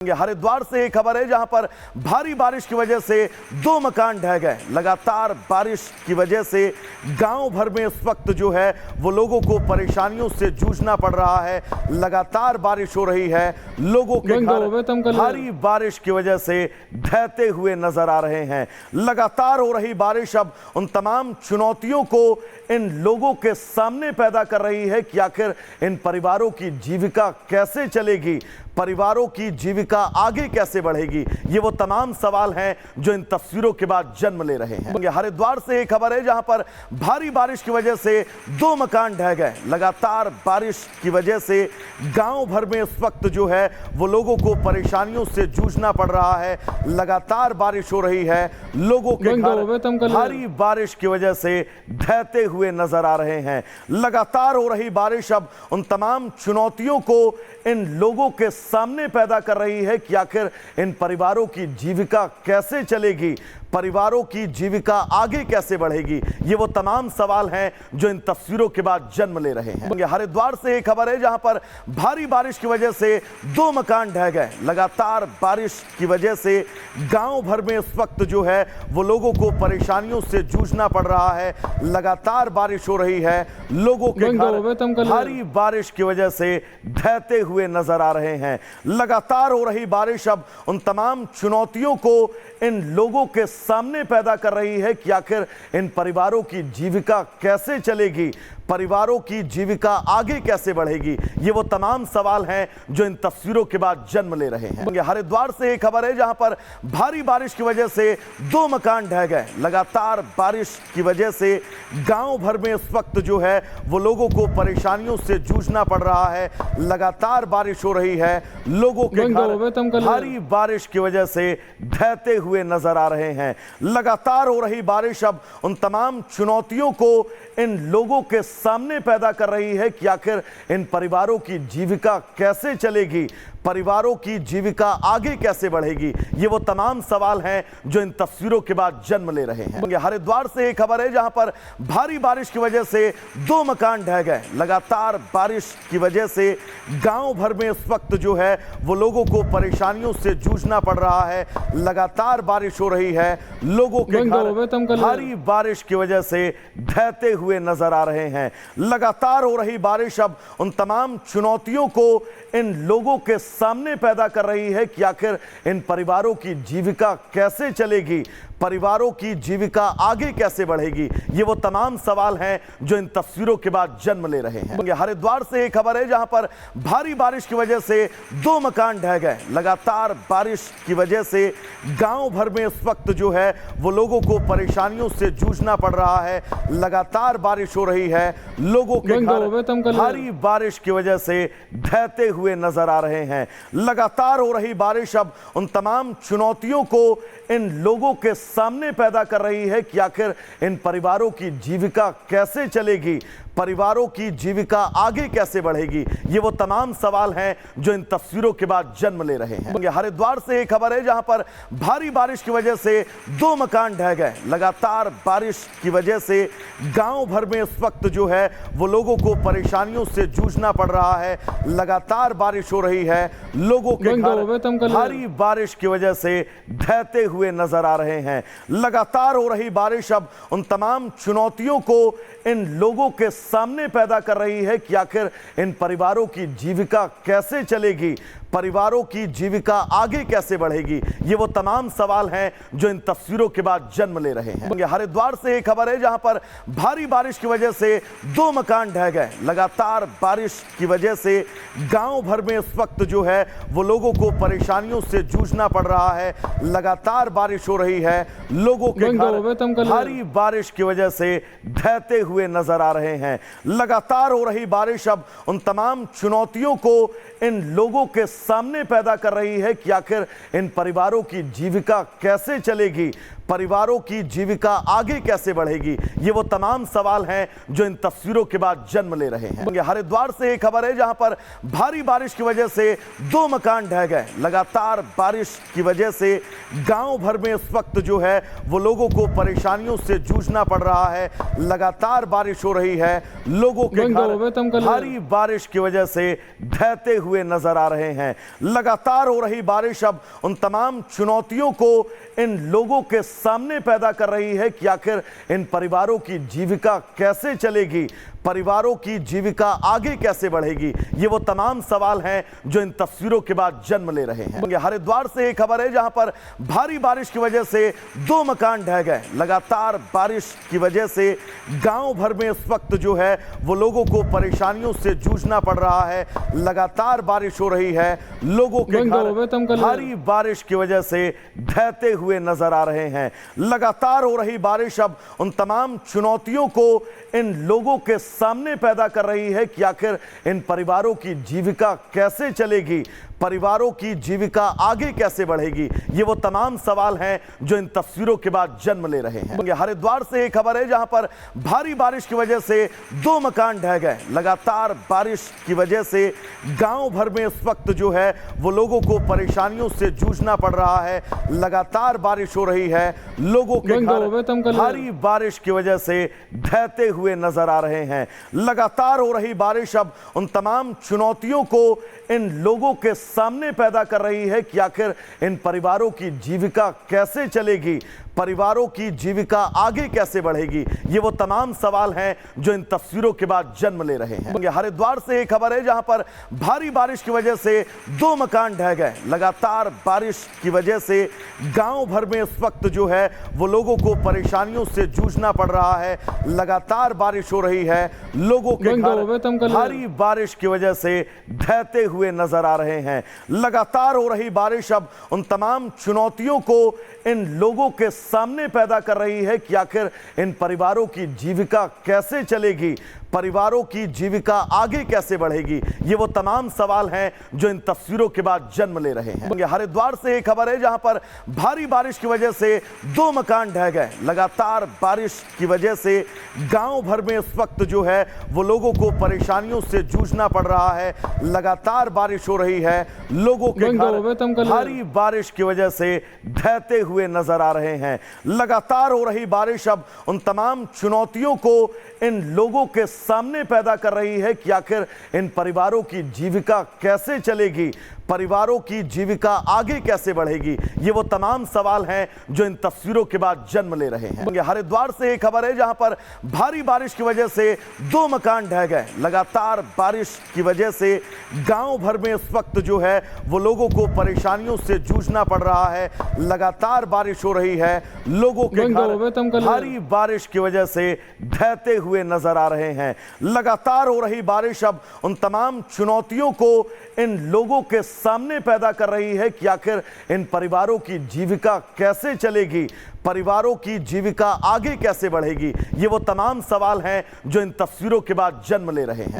हरिद्वार से एक खबर है जहां पर भारी बारिश की वजह से 2 मकान ढह गए। लगातार बारिश की वजह से गांव भर में इस वक्त जो है वो लोगों को परेशानियों से जूझना पड़ रहा है। लगातार बारिश हो रही है, लोगों के घर भारी बारिश की वजह से ढहते हुए नजर आ रहे हैं। लगातार हो रही बारिश अब उन तमाम चुनौतियों को इन लोगों के सामने पैदा कर रही है कि आखिर इन परिवारों की जीविका कैसे चलेगी, परिवारों की जीविका आगे कैसे बढ़ेगी। ये वो तमाम सवाल हैं जो इन तस्वीरों के बाद जन्म ले रहे हैं। हरिद्वार से एक खबर है जहां पर भारी बारिश की वजह से 2 मकान ढह गए। लगातार बारिश की वजह से गांव भर में इस वक्त जो है वो लोगों को परेशानियों से जूझना पड़ रहा है। लगातार बारिश हो रही है, लोगों के घर भारी बारिश की वजह से ढहते हुए नजर आ रहे हैं। लगातार हो रही बारिश अब उन तमाम चुनौतियों को इन लोगों के सामने पैदा कर रही है कि आखिर इन परिवारों की जीविका कैसे चलेगी, परिवारों की जीविका आगे कैसे बढ़ेगी। ये वो तमाम सवाल हैं जो इन तस्वीरों के बाद जन्म ले रहे हैं। हरिद्वार से एक खबर है जहां पर भारी बारिश की वजह से 2 मकान ढह गए। लगातार बारिश की वजह से गांव भर में इस वक्त जो है वो लोगों को परेशानियों से जूझना पड़ रहा है। लगातार बारिश हो रही है, लोगों के घर भारी बारिश की वजह से ढहते हुए नजर आ रहे हैं। लगातार हो रही बारिश अब उन तमाम चुनौतियों को इन लोगों के सामने पैदा कर रही है कि आखिर इन परिवारों की जीविका कैसे चलेगी, परिवारों की जीविका आगे कैसे बढ़ेगी। ये वो तमाम सवाल हैं जो इन तस्वीरों के बाद जन्म ले रहे हैं। हरिद्वार से एक खबर है जहां पर भारी बारिश की वजह से 2 मकान ढह गए। लगातार बारिश की वजह से गांव भर में इस वक्त जो है वो लोगों को परेशानियों से जूझना पड़ रहा है। लगातार बारिश हो रही है, लोगों के घर भारी बारिश की वजह से ढहते हुए नजर आ रहे हैं। लगातार हो रही बारिश अब उन तमाम चुनौतियों को इन लोगों के सामने पैदा कर रही है कि आखिर इन परिवारों की जीविका कैसे चलेगी, परिवारों की जीविका आगे कैसे बढ़ेगी। ये वो तमाम सवाल हैं जो इन तस्वीरों के बाद जन्म ले रहे हैं। हरिद्वार से एक खबर है जहां पर भारी बारिश की वजह से 2 मकान ढह गए। लगातार बारिश की वजह से गांव भर में इस वक्त जो है वो लोगों को परेशानियों से जूझना पड़ रहा है। लगातार बारिश हो रही है, लोगों के घर भारी बारिश की वजह से ढहते हुए नजर आ रहे हैं। लगातार हो रही बारिश अब उन तमाम चुनौतियों को इन लोगों के सामने पैदा कर रही है कि आखिर इन परिवारों की जीविका कैसे चलेगी, परिवारों की जीविका आगे कैसे बढ़ेगी। ये वो तमाम सवाल हैं जो इन तस्वीरों के बाद जन्म ले रहे हैं। हरिद्वार से एक खबर है जहां पर भारी बारिश की वजह से 2 मकान ढह गए। लगातार बारिश की वजह से गांव भर में इस वक्त जो है वो लोगों को परेशानियों से जूझना पड़ रहा है। लगातार बारिश हो रही है, लोगों के घर भारी बारिश की वजह से ढहते हुए नजर आ रहे हैं। लगातार हो रही बारिश अब उन तमाम चुनौतियों को इन लोगों के सामने पैदा कर रही है कि आखिर इन परिवारों की जीविका कैसे चलेगी, परिवारों की जीविका आगे कैसे बढ़ेगी। ये वो तमाम सवाल हैं जो इन तस्वीरों के बाद जन्म ले रहे हैं। हरिद्वार से एक खबर है जहां पर भारी बारिश की वजह से 2 मकान ढह गए। लगातार बारिश की वजह से गांव भर में इस वक्त जो है वो लोगों को परेशानियों से जूझना पड़ रहा है। लगातार बारिश हो रही है, लोगों के घर भारी बारिश की वजह से ढहते हुए नजर आ रहे हैं। लगातार हो रही बारिश अब उन तमाम चुनौतियों को इन लोगों के सामने पैदा कर रही है कि आखिर इन परिवारों की जीविका कैसे चलेगी, परिवारों की जीविका आगे कैसे बढ़ेगी। ये वो तमाम सवाल हैं जो इन तस्वीरों के बाद जन्म ले रहे हैं। हरिद्वार से एक खबर है जहां पर भारी बारिश की वजह से 2 मकान ढह गए। लगातार बारिश की वजह से गांव भर में इस वक्त जो है वो लोगों को परेशानियों से जूझना पड़ रहा है। लगातार बारिश हो रही है, लोगों के घर भारी बारिश की वजह से ढहते हुए नजर आ रहे हैं। लगातार हो रही बारिश अब उन तमाम चुनौतियों को इन लोगों के सामने पैदा कर रही है कि आखिर इन परिवारों की जीविका कैसे चलेगी, परिवारों की जीविका आगे कैसे बढ़ेगी, ये वो तमाम सवाल हैं जो इन तस्वीरों के बाद जन्म ले रहे हैं। हरिद्वार से एक खबर है जहां पर भारी बारिश की वजह से 2 मकान ढह गए। लगातार बारिश की वजह से गांव भर में इस वक्त जो है वो लोगों को परेशानियों से जूझना पड़ रहा है। लगातार बारिश हो रही है, लोगों के घर भारी बारिश की वजह से ढहते हुए नजर आ रहे हैं। लगातार हो रही बारिश अब उन तमाम चुनौतियों को इन लोगों के सामने पैदा कर रही है कि आखिर इन परिवारों की जीविका कैसे चलेगी, परिवारों की जीविका आगे कैसे बढ़ेगी, ये वो तमाम सवाल हैं जो इन तस्वीरों के बाद जन्म ले रहे हैं। हरिद्वार से एक खबर है जहां पर भारी बारिश की वजह से 2 मकान ढह गए। लगातार बारिश की वजह से गांव भर में इस वक्त जो है वो लोगों को परेशानियों से जूझना पड़ रहा है। लगातार बारिश हो रही है, लोगों के घर भारी बारिश की वजह से ढहते हुए नजर आ रहे हैं। लगातार हो रही बारिश अब उन तमाम चुनौतियों को इन लोगों के सामने पैदा कर रही है कि आखिर इन परिवारों की जीविका कैसे चलेगी, परिवारों की जीविका आगे कैसे बढ़ेगी, ये वो तमाम सवाल हैं जो इन तस्वीरों के बाद जन्म ले रहे हैं। हरिद्वार से एक खबर है जहां पर भारी बारिश की वजह से 2 मकान ढह गए। लगातार बारिश की वजह से गांव भर में इस वक्त जो है वो लोगों को परेशानियों से जूझना पड़ रहा है। लगातार बारिश हो रही है, लोगों के घर भारी बारिश की वजह से ढहते हुए नजर आ रहे हैं। लगातार हो रही बारिश अब उन तमाम चुनौतियों को इन लोगों के सामने पैदा कर रही है कि आखिर इन परिवारों की जीविका कैसे चलेगी, परिवारों की जीविका आगे कैसे बढ़ेगी, ये वो तमाम सवाल हैं जो इन तस्वीरों के बाद जन्म ले रहे हैं। हरिद्वार से एक खबर है जहां पर भारी बारिश की वजह से 2 मकान ढह गए। लगातार बारिश की वजह से गांव भर में इस वक्त जो है वो लोगों को परेशानियों से जूझना पड़ रहा है। लगातार बारिश हो रही है, लोगों के घर भारी बारिश की वजह से ढहते हुए नजर आ रहे हैं। लगातार हो रही बारिश अब उन तमाम चुनौतियों को इन लोगों के सामने पैदा कर रही है कि आखिर इन परिवारों की जीविका कैसे चलेगी, परिवारों की जीविका आगे कैसे बढ़ेगी, ये वो तमाम सवाल हैं जो इन तस्वीरों के बाद जन्म ले रहे हैं। हरिद्वार से एक खबर है जहां पर भारी बारिश की वजह से 2 मकान ढह गए। लगातार बारिश की वजह से गांव भर में इस वक्त जो है वो लोगों को परेशानियों से जूझना पड़ रहा है। लगातार बारिश हो रही है, लोगों के घर भारी बारिश की वजह से ढहते हुए नजर आ रहे हैं। लगातार हो रही बारिश अब उन तमाम चुनौतियों को इन लोगों के सामने पैदा कर रही है कि आखिर इन परिवारों की जीविका कैसे चलेगी, परिवारों की जीविका आगे कैसे बढ़ेगी, ये वो तमाम सवाल हैं जो इन तस्वीरों के बाद जन्म ले रहे हैं। हरिद्वार से एक खबर है जहां पर भारी बारिश की वजह से 2 मकान ढह गए। लगातार बारिश की वजह से गांव भर में इस वक्त जो है वो लोगों को परेशानियों से जूझना पड़ रहा है। लगातार बारिश हो रही है, लोगों के घर भारी बारिश की वजह से ढहते हुए नजर आ रहे हैं। लगातार हो रही बारिश अब उन तमाम चुनौतियों को इन लोगों के सामने पैदा कर रही है कि आखिर इन परिवारों की जीविका कैसे चलेगी, परिवारों की जीविका आगे कैसे बढ़ेगी, ये वो तमाम सवाल हैं जो इन तस्वीरों के बाद जन्म ले रहे हैं।